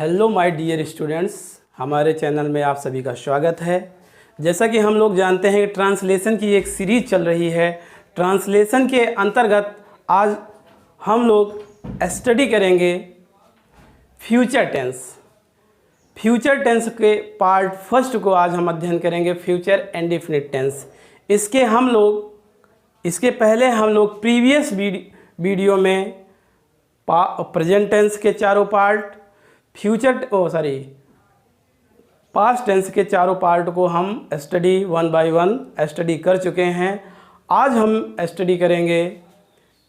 Hello my dear students, हमारे channel में आप सभी का स्वागत है। जैसा कि हम लोग जानते हैं कि ट्रांसलेशन की एक सीरीज़ चल रही है। ट्रांसलेशन के अंतर्गत आज हम लोग स्टडी करेंगे फ्यूचर टेंस। फ्यूचर टेंस के पार्ट फर्स्ट को आज हम अध्ययन करेंगे, फ्यूचर इंडेफिनिट टेंस। इसके पहले हम लोग प्रीवियस वीडियो में प्रेजेंट टेंस के चारों पार्ट, पास्ट टेंस के चारों पार्ट को हम study one by one study कर चुके हैं। आज हम स्टडी करेंगे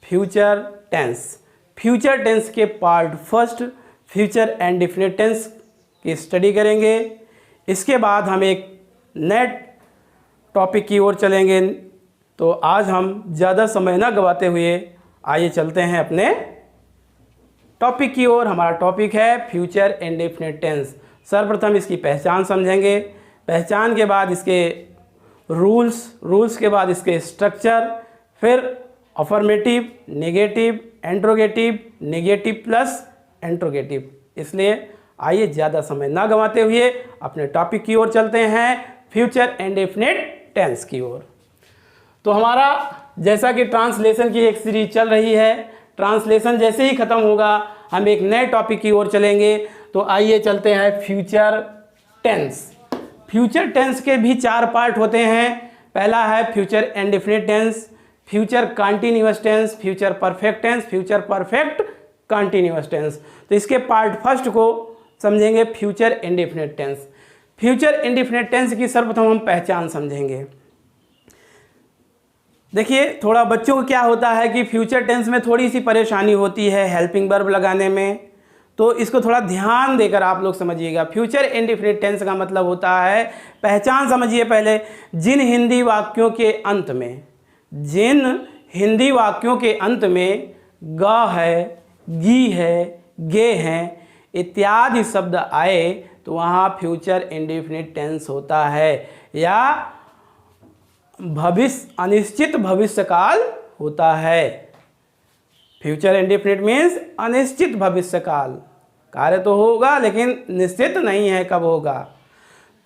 फ्यूचर टेंस। फ्यूचर टेंस के part first future indefinite tense की स्टडी करेंगे। इसके बाद हम एक नए टॉपिक की ओर चलेंगे। तो आज हम ज़्यादा समय न गवाते हुए आइए चलते हैं अपने टॉपिक की ओर। हमारा टॉपिक है फ्यूचर इंडेफिनिट टेंस। सर्वप्रथम इसकी पहचान समझेंगे, पहचान के बाद इसके रूल्स के बाद इसके स्ट्रक्चर, फिर affirmative, negative, interrogative, negative plus interrogative. इसलिए आइए ज़्यादा समय ना गंवाते हुए अपने टॉपिक की ओर चलते हैं, फ्यूचर इंडेफिनिट टेंस की ओर। तो हमारा जैसा कि ट्रांसलेशन की एक सीरीज चल रही है, ट्रांसलेशन जैसे ही ख़त्म होगा हम एक नए टॉपिक की ओर चलेंगे। तो आइए चलते हैं फ्यूचर टेंस। फ्यूचर टेंस के भी चार पार्ट होते हैं। पहला है future indefinite tense, future continuous tense, future perfect tense, future perfect continuous tense. तो इसके पार्ट फर्स्ट को समझेंगे future indefinite tense. Future indefinite tense की सर्वप्रथम हम पहचान समझेंगे। देखिए, थोड़ा बच्चों को क्या होता है कि फ्यूचर टेंस में थोड़ी सी परेशानी होती है हेल्पिंग वर्ब लगाने में, तो इसको थोड़ा ध्यान देकर आप लोग समझिएगा। फ्यूचर इंडेफिनिट टेंस का मतलब होता है, पहचान समझिए पहले, जिन हिंदी वाक्यों के अंत में ग है, गी है, गे हैं इत्यादि शब्द आए तो वहाँ फ्यूचर इंडेफिनिट टेंस होता है, या अनिश्चित भविष्य काल होता है। फ्यूचर इंडेफिनिट मीन्स अनिश्चित भविष्य काल, कार्य तो होगा लेकिन निश्चित नहीं है कब होगा।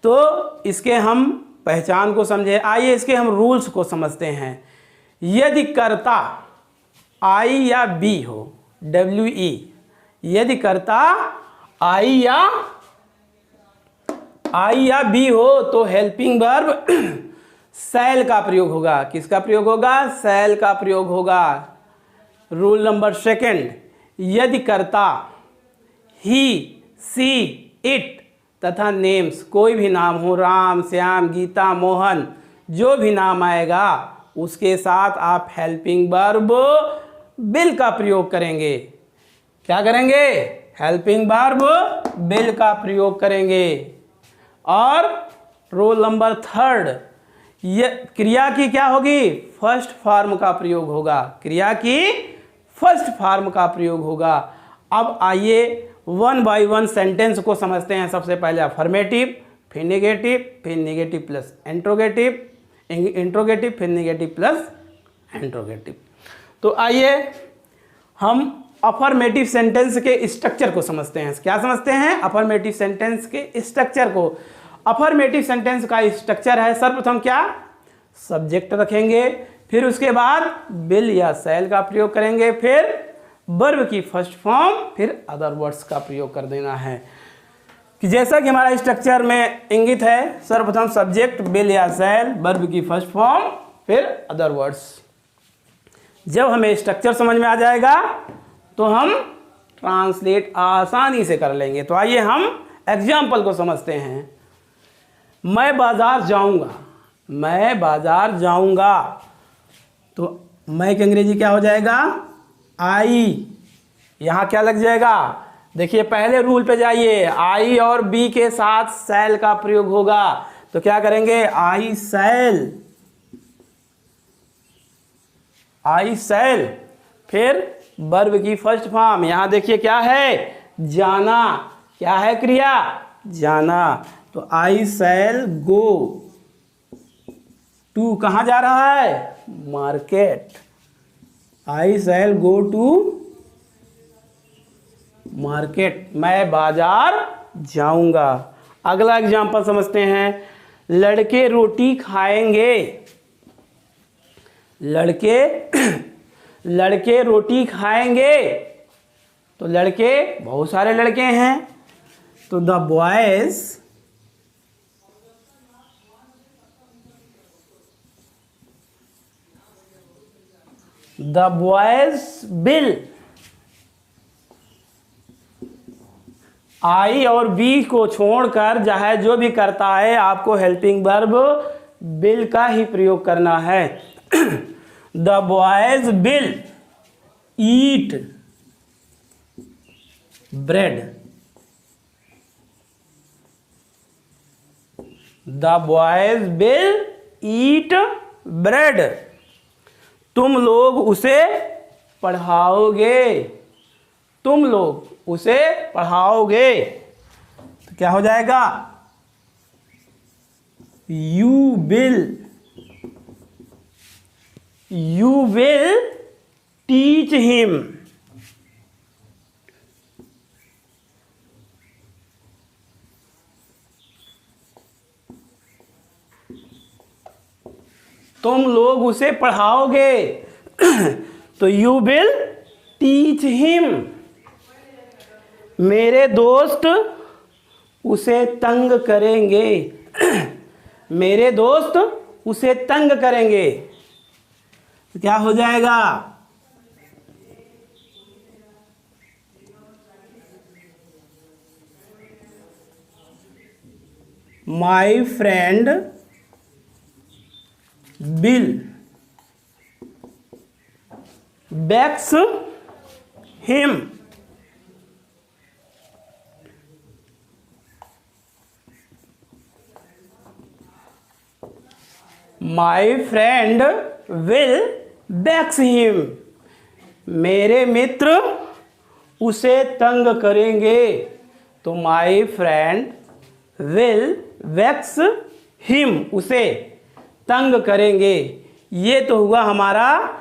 तो इसके हम पहचान को समझे। आइए इसके हम रूल्स को समझते हैं। यदि कर्ता आई या बी हो, WE, यदि कर्ता आई या बी हो तो हेल्पिंग वर्ब शैल का प्रयोग होगा। किसका प्रयोग होगा? शैल का प्रयोग होगा। रूल नंबर सेकंड, यदि कर्ता ही, सी, इट तथा नेम्स, कोई भी नाम हो, राम, श्याम, गीता, मोहन, जो भी नाम आएगा उसके साथ आप हेल्पिंग वर्ब विल का प्रयोग करेंगे। क्या करेंगे? हेल्पिंग वर्ब विल का प्रयोग करेंगे। और रूल नंबर थर्ड, ये क्रिया की क्या होगी? फर्स्ट फॉर्म का प्रयोग होगा। क्रिया की फर्स्ट फॉर्म का प्रयोग होगा। अब आइए वन बाय वन सेंटेंस को समझते हैं। सबसे पहले अफर्मेटिव, फिर नेगेटिव प्लस इंट्रोगेटिव, फिर नेगेटिव प्लस इंट्रोगेटिव। तो आइए हम अफर्मेटिव सेंटेंस के स्ट्रक्चर को समझते हैं। क्या समझते हैं? अफर्मेटिव सेंटेंस के स्ट्रक्चर को। अफर्मेटिव सेंटेंस का स्ट्रक्चर है, सर्वप्रथम क्या? सब्जेक्ट रखेंगे, फिर उसके बाद विल या शैल का प्रयोग करेंगे, फिर वर्ब की फर्स्ट फॉर्म, फिर अदर वर्ड्स का प्रयोग कर देना है। कि जैसा कि हमारा स्ट्रक्चर में इंगित है, सर्वप्रथम सब्जेक्ट, विल या शैल, वर्ब की फर्स्ट फॉर्म, फिर अदर वर्ड्स। जब हमें स्ट्रक्चर समझ में आ जाएगा तो हम ट्रांसलेट आसानी से कर लेंगे। तो आइए हम एग्जाम्पल को समझते हैं। मैं बाजार जाऊंगा, तो मैं की अंग्रेजी क्या हो जाएगा? आई। यहाँ क्या लग जाएगा? देखिए, पहले रूल पे जाइए। आई और बी के साथ शैल का प्रयोग होगा, तो क्या करेंगे? आई शैल, फिर वर्ब की फर्स्ट फॉर्म। यहाँ देखिए क्या है? जाना। क्या है क्रिया? जाना। तो आई शैल गो टू, कहाँ जा रहा है? Market. I shall go to market, मैं बाजार जाऊंगा। अगला एग्जाम्पल समझते हैं। लड़के रोटी खाएंगे। लड़के रोटी खाएंगे। तो लड़के, बहुत सारे लड़के हैं, तो द बॉयज विल। आई और बी को छोड़कर चाहे जो भी करता है, आपको हेल्पिंग वर्ब विल का ही प्रयोग करना है। The boys will eat bread. The boys will eat bread. तुम लोग उसे पढ़ाओगे। तुम लोग उसे पढ़ाओगे। तो क्या हो जाएगा? You will teach him. तुम लोग उसे पढ़ाओगे। तो यू विल टीच हिम। मेरे दोस्त उसे तंग करेंगे। मेरे दोस्त उसे तंग करेंगे। तो क्या हो जाएगा? My friend will vex him. My friend will vex him. मेरे मित्र उसे तंग करेंगे। तो my friend will vex him, उसे तंग करेंगे। ये तो हुआ हमारा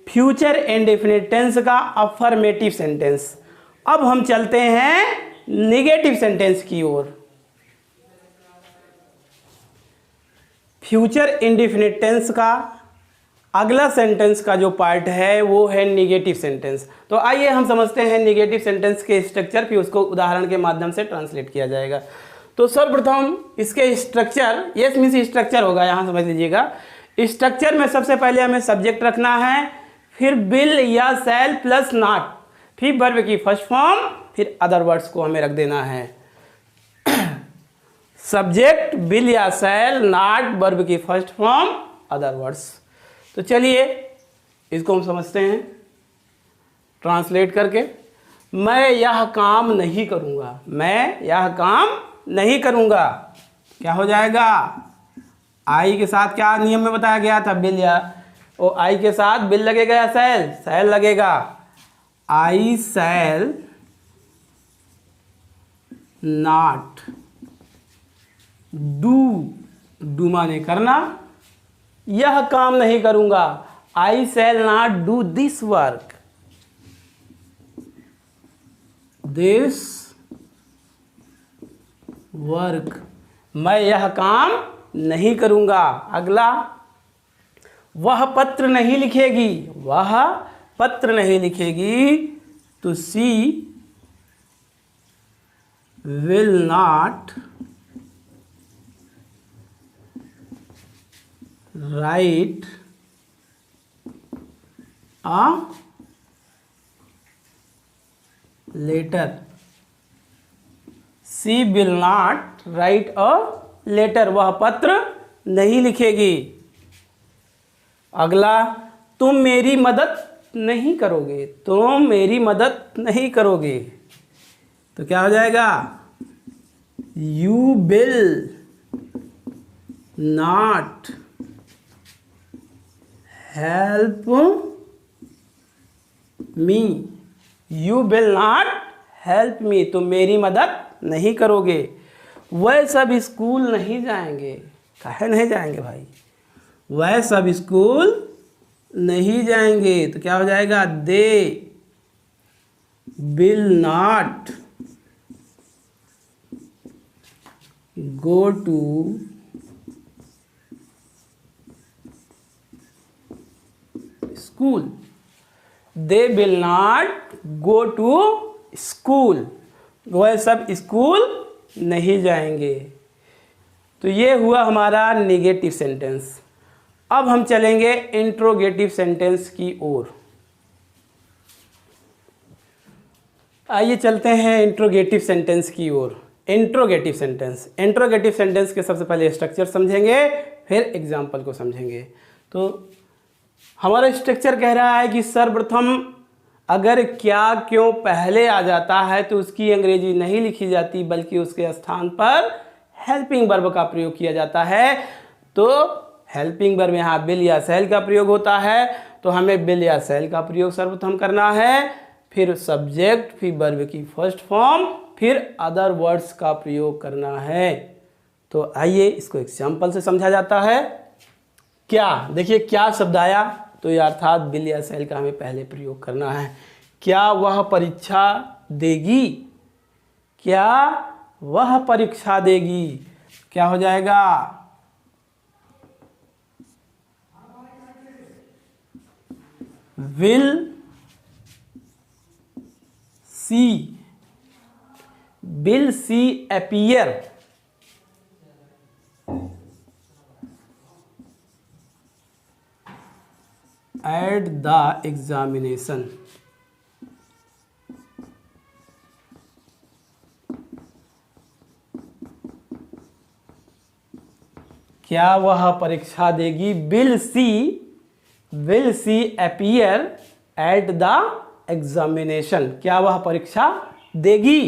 फ्यूचर इंडेफिनिट टेंस का अफर्मेटिव सेंटेंस। अब हम चलते हैं निगेटिव सेंटेंस की ओर। फ्यूचर इंडेफिनिट टेंस का अगला सेंटेंस का जो पार्ट है वो है निगेटिव सेंटेंस। तो आइए हम समझते हैं निगेटिव सेंटेंस के स्ट्रक्चर, फिर उसको उदाहरण के माध्यम से ट्रांसलेट किया जाएगा। तो सर्वप्रथम इसके स्ट्रक्चर, यस मीन्स स्ट्रक्चर होगा, यहाँ समझ लीजिएगा। स्ट्रक्चर में सबसे पहले हमें सब्जेक्ट रखना है, फिर विल या शैल प्लस नॉट, फिर वर्ब की फर्स्ट फॉर्म, फिर अदर वर्ड्स को हमें रख देना है। सब्जेक्ट, विल या शैल, नॉट, वर्ब की फर्स्ट फॉर्म, अदर वर्ड्स। तो चलिए इसको हम समझते हैं ट्रांसलेट करके। मैं यह काम नहीं करूँगा। मैं यह काम नहीं करूँगा। क्या हो जाएगा? आई के साथ क्या नियम में बताया गया था? विल या ओ आई के साथ विल लगेगा या शैल? शैल लगेगा। आई शैल नॉट डू माने करना, यह काम नहीं करूंगा। I shall not do this work. This work, मैं यह काम नहीं करूंगा। अगला, वह पत्र नहीं लिखेगी। वह पत्र नहीं लिखेगी। तो she will not write a letter. She will not write a letter, वह पत्र नहीं लिखेगी। अगला, तुम मेरी मदद नहीं करोगे। तुम मेरी मदद नहीं करोगे। तो क्या हो जाएगा? You will not help me. You will not help me, तुम मेरी मदद नहीं करोगे। वह सब स्कूल नहीं जाएंगे। काहे नहीं जाएंगे भाई? वह सब स्कूल नहीं जाएंगे। तो क्या हो जाएगा? दे will not go to school. They will not go to school. वह सब स्कूल नहीं जाएंगे। तो ये हुआ हमारा नेगेटिव सेंटेंस। अब हम चलेंगे इंट्रोगेटिव सेंटेंस की ओर। आइए चलते हैं इंट्रोगेटिव सेंटेंस की ओर। इंट्रोगेटिव सेंटेंस के सबसे पहले स्ट्रक्चर समझेंगे, फिर एग्जाम्पल को समझेंगे। तो हमारा स्ट्रक्चर कह रहा है कि सर्वप्रथम अगर क्या क्यों पहले आ जाता है तो उसकी अंग्रेजी नहीं लिखी जाती, बल्कि उसके स्थान पर हेल्पिंग वर्ब का प्रयोग किया जाता है। तो हेल्पिंग वर्ब यहाँ विल या शैल का प्रयोग होता है, तो हमें विल या शैल का प्रयोग सर्वप्रथम करना है, फिर सब्जेक्ट, फिर वर्ब की फर्स्ट फॉर्म, फिर अदर वर्ड्स का प्रयोग करना है। तो आइए इसको एग्जाम्पल से समझा जाता है। क्या, देखिए क्या शब्द आया, तो ये अर्थात विल या शैल का हमें पहले प्रयोग करना है। क्या वह परीक्षा देगी, क्या वह परीक्षा देगी, क्या हो जाएगा, will see appear at the examination। क्या वह परीक्षा देगी, will see appear at the examination। क्या वह परीक्षा देगी,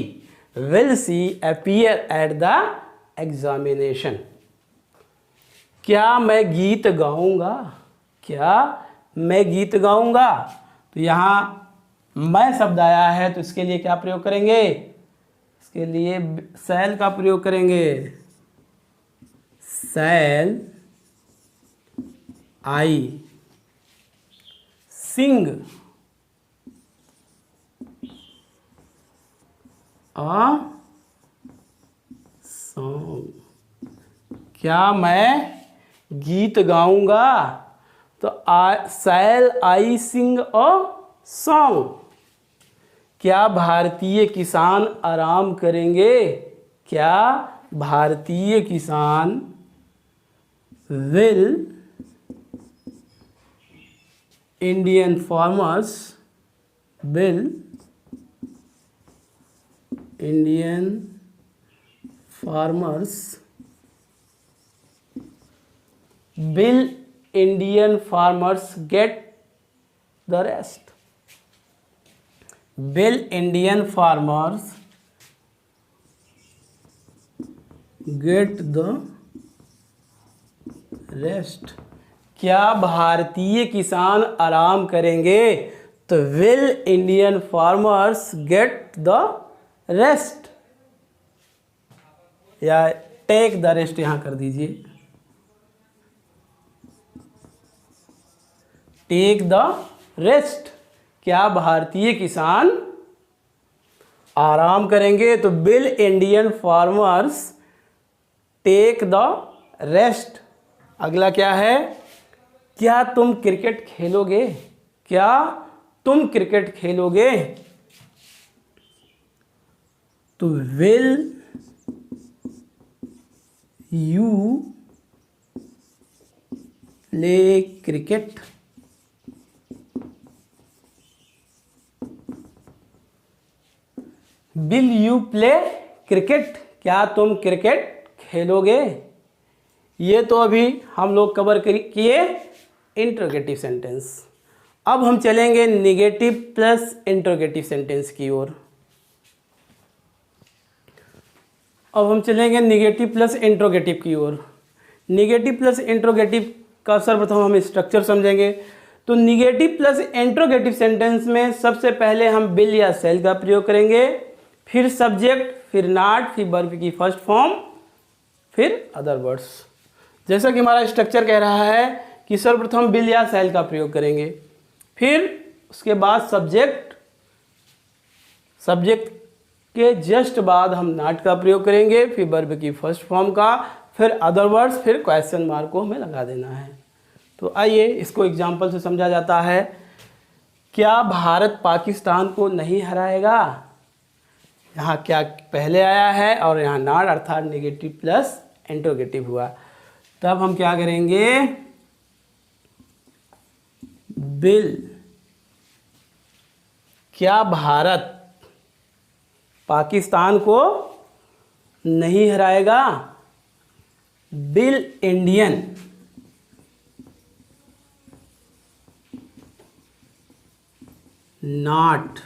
will see appear at the examination। क्या मैं गीत गाऊंगा, क्या मैं गीत गाऊंगा, तो यहाँ मैं शब्द आया है, तो इसके लिए क्या प्रयोग करेंगे, इसके लिए शैल का प्रयोग करेंगे। शैल आई सिंग अ सॉन्ग। क्या मैं गीत गाऊंगा, तो शैल आई सिंग अ सॉन्ग। क्या भारतीय किसान आराम करेंगे, क्या भारतीय किसान will Indian farmers get the rest। will Indian farmers get the rest। क्या भारतीय किसान आराम करेंगे, तो will Indian farmers get the rest, या take the rest यहां कर दीजिए, टेक द रेस्ट। क्या भारतीय किसान आराम करेंगे, तो will Indian farmers take the rest. अगला क्या है, क्या तुम क्रिकेट खेलोगे, क्या तुम क्रिकेट खेलोगे, तो will you play cricket. Will you play cricket, क्या तुम क्रिकेट खेलोगे। ये तो अभी हम लोग कवर किए इंट्रोगेटिव सेंटेंस। अब हम चलेंगे नेगेटिव प्लस इंट्रोगेटिव सेंटेंस की ओर। अब हम चलेंगे नेगेटिव प्लस इंट्रोगेटिव की ओर। नेगेटिव प्लस इंट्रोगेटिव का सर्वप्रथम हम स्ट्रक्चर समझेंगे। तो नेगेटिव प्लस इंट्रोगेटिव सेंटेंस में सबसे पहले हम विल या शैल का प्रयोग करेंगे, फिर सब्जेक्ट, फिर नॉट, फिर वर्ब की फर्स्ट फॉर्म, फिर अदर वर्ड्स। जैसा कि हमारा स्ट्रक्चर कह रहा है कि सर्वप्रथम विल या शैल का प्रयोग करेंगे, फिर उसके बाद सब्जेक्ट, सब्जेक्ट के जस्ट बाद हम नॉट का प्रयोग करेंगे, फिर वर्ब की फर्स्ट फॉर्म का, फिर अदर वर्ड्स, फिर क्वेश्चन मार्क को हमें लगा देना है। तो आइए इसको एग्जाम्पल से समझा जाता है। क्या भारत पाकिस्तान को नहीं हराएगा? यहाँ क्या पहले आया है और यहाँ नॉट अर्थात नेगेटिव प्लस इंट्रोगेटिव हुआ। तब हम क्या करेंगे, विल क्या भारत पाकिस्तान को नहीं हराएगा? Will Indian not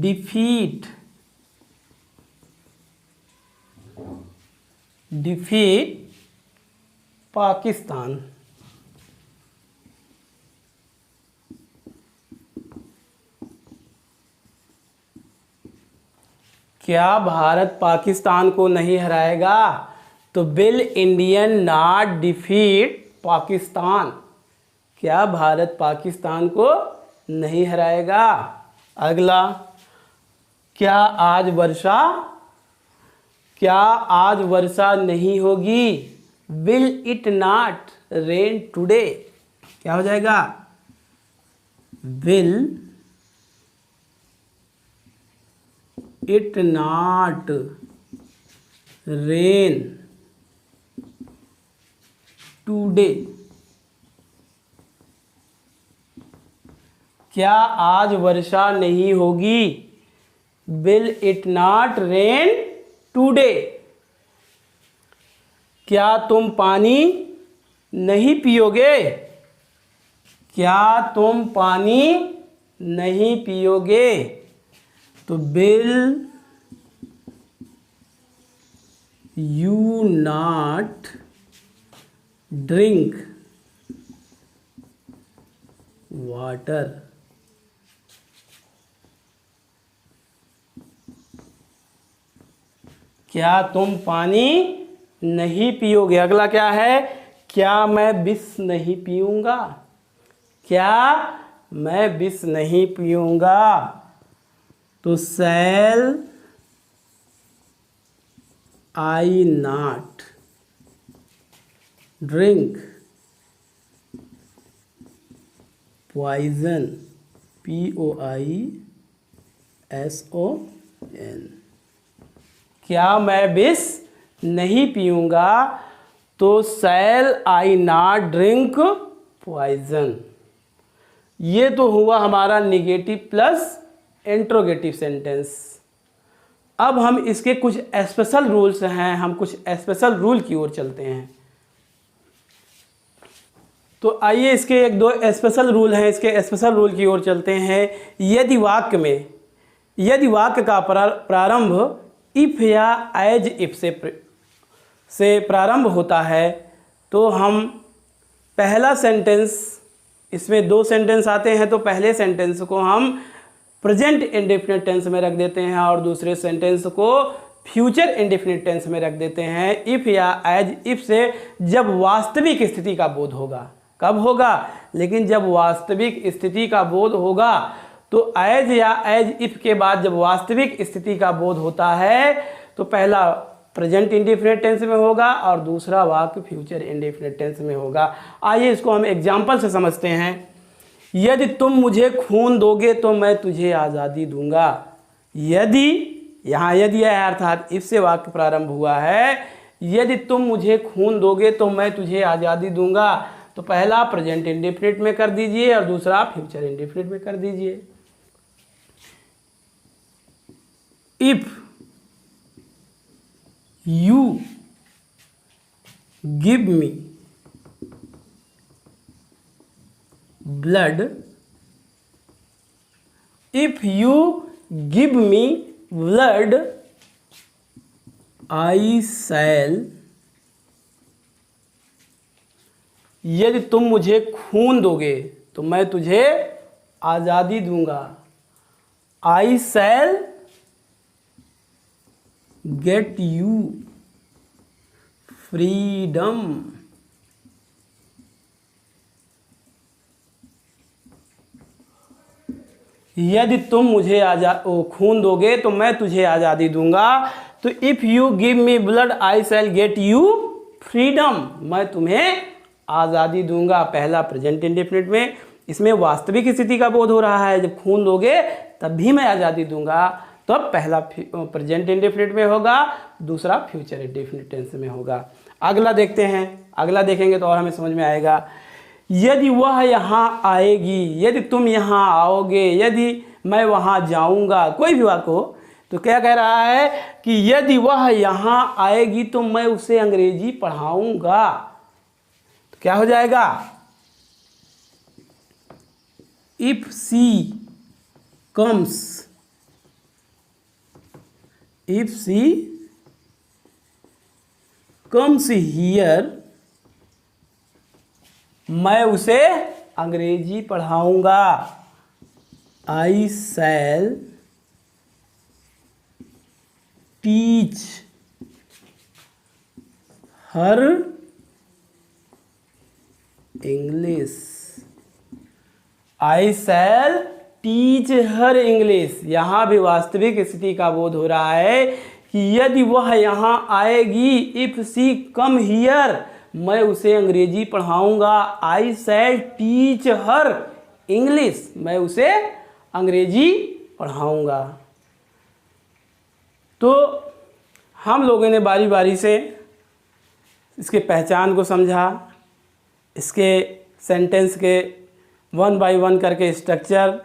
defeat Pakistan? क्या भारत पाकिस्तान को नहीं हराएगा? तो will Indian not defeat Pakistan? क्या भारत पाकिस्तान को नहीं हराएगा? अगला, क्या आज वर्षा नहीं होगी? Will it not rain today? क्या हो जाएगा? Will it not rain today? क्या आज वर्षा नहीं होगी? Will it not rain today? क्या तुम पानी नहीं पियोगे? क्या तुम पानी नहीं पियोगे? तो will you not drink water? क्या तुम पानी नहीं पियोगे? अगला क्या है, क्या मैं विष नहीं पीऊंगा? क्या मैं विष नहीं पीऊंगा? तो शैल आई नॉट ड्रिंक पॉइजन? POISON? क्या मैं विष नहीं पीऊंगा? तो शैल आई नॉट ड्रिंक पॉइजन? ये तो हुआ हमारा निगेटिव प्लस इंट्रोगेटिव सेंटेंस। अब हम इसके कुछ स्पेशल रूल्स हैं, हम कुछ स्पेशल रूल की ओर चलते हैं। तो आइए इसके एक दो स्पेशल रूल हैं, इसके स्पेशल रूल की ओर चलते हैं। यदि वाक्य का प्रारंभ इफ या एज इफ से प्रारंभ होता है तो हम पहला सेंटेंस, इसमें दो सेंटेंस आते हैं, तो पहले सेंटेंस को हम प्रेजेंट इंडेफिनिट टेंस में रख देते हैं और दूसरे सेंटेंस को फ्यूचर इंडेफिनिट टेंस में रख देते हैं। इफ या एज इफ से जब वास्तविक स्थिति का बोध होगा। कब होगा? लेकिन जब वास्तविक स्थिति का बोध होगा तो एज या एज इफ के बाद जब वास्तविक स्थिति का बोध होता है तो पहला प्रेजेंट इंडेफिनिट टेंस में होगा और दूसरा वाक्य फ्यूचर इंडेफिनिट टेंस में होगा। आइए इसको हम एग्जाम्पल से समझते हैं। यदि तुम मुझे खून दोगे तो मैं तुझे आज़ादी दूंगा। यदि, यहाँ यदि है अर्थात इफ से वाक्य प्रारंभ हुआ है। यदि तुम मुझे खून दोगे तो मैं तुझे आज़ादी दूंगा, तो पहला प्रेजेंट इंडेफिनिट में कर दीजिए और दूसरा फ्यूचर इंडेफिनिट में कर दीजिए। If you give me blood, if you give me blood I shall, यदि तुम मुझे खून दोगे तो मैं तुझे आज़ादी दूंगा। I shall get you freedom, यदि तुम मुझे खून दोगे तो मैं तुझे आज़ादी दूंगा। तो if you give me blood I shell get you freedom, मैं तुम्हें आज़ादी दूंगा। पहला प्रेजेंट इंडेफिनिट में, इसमें वास्तविक स्थिति का बोध हो रहा है, जब खून दोगे तब भी मैं आज़ादी दूंगा। तो अब पहला प्रेजेंट इंडेफिनिट में होगा, दूसरा फ्यूचर इंडेफिनिट टेंस में होगा। अगला देखते हैं, अगला देखेंगे तो और हमें समझ में आएगा। यदि वह यहाँ आएगी, यदि तुम यहाँ आओगे, यदि मैं वहाँ जाऊँगा, कोई भी वाक्य हो, तो क्या कह रहा है कि यदि वह यहाँ आएगी तो मैं उसे अंग्रेजी पढ़ाऊँगा। तो क्या हो जाएगा, if she comes, if she comes here, मैं उसे अंग्रेजी पढ़ाऊंगा। I shall teach her English, I shall teach her English. यहाँ भी वास्तविक स्थिति का बोध हो रहा है कि यदि वह यहाँ आएगी, इफ सी कम हियर, मैं उसे अंग्रेजी पढ़ाऊंगा। I shall teach her English, मैं उसे अंग्रेजी पढ़ाऊंगा। तो हम लोगों ने बारी बारी से इसके पहचान को समझा, इसके सेंटेंस के वन बाय वन करके स्ट्रक्चर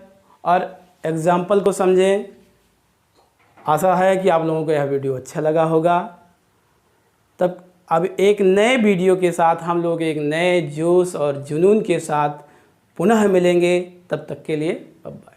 और एग्जाम्पल को समझे। आशा है कि आप लोगों को यह वीडियो अच्छा लगा होगा। तब अब एक नए वीडियो के साथ हम लोग एक नए जोश और जुनून के साथ पुनः मिलेंगे। तब तक के लिए बाय।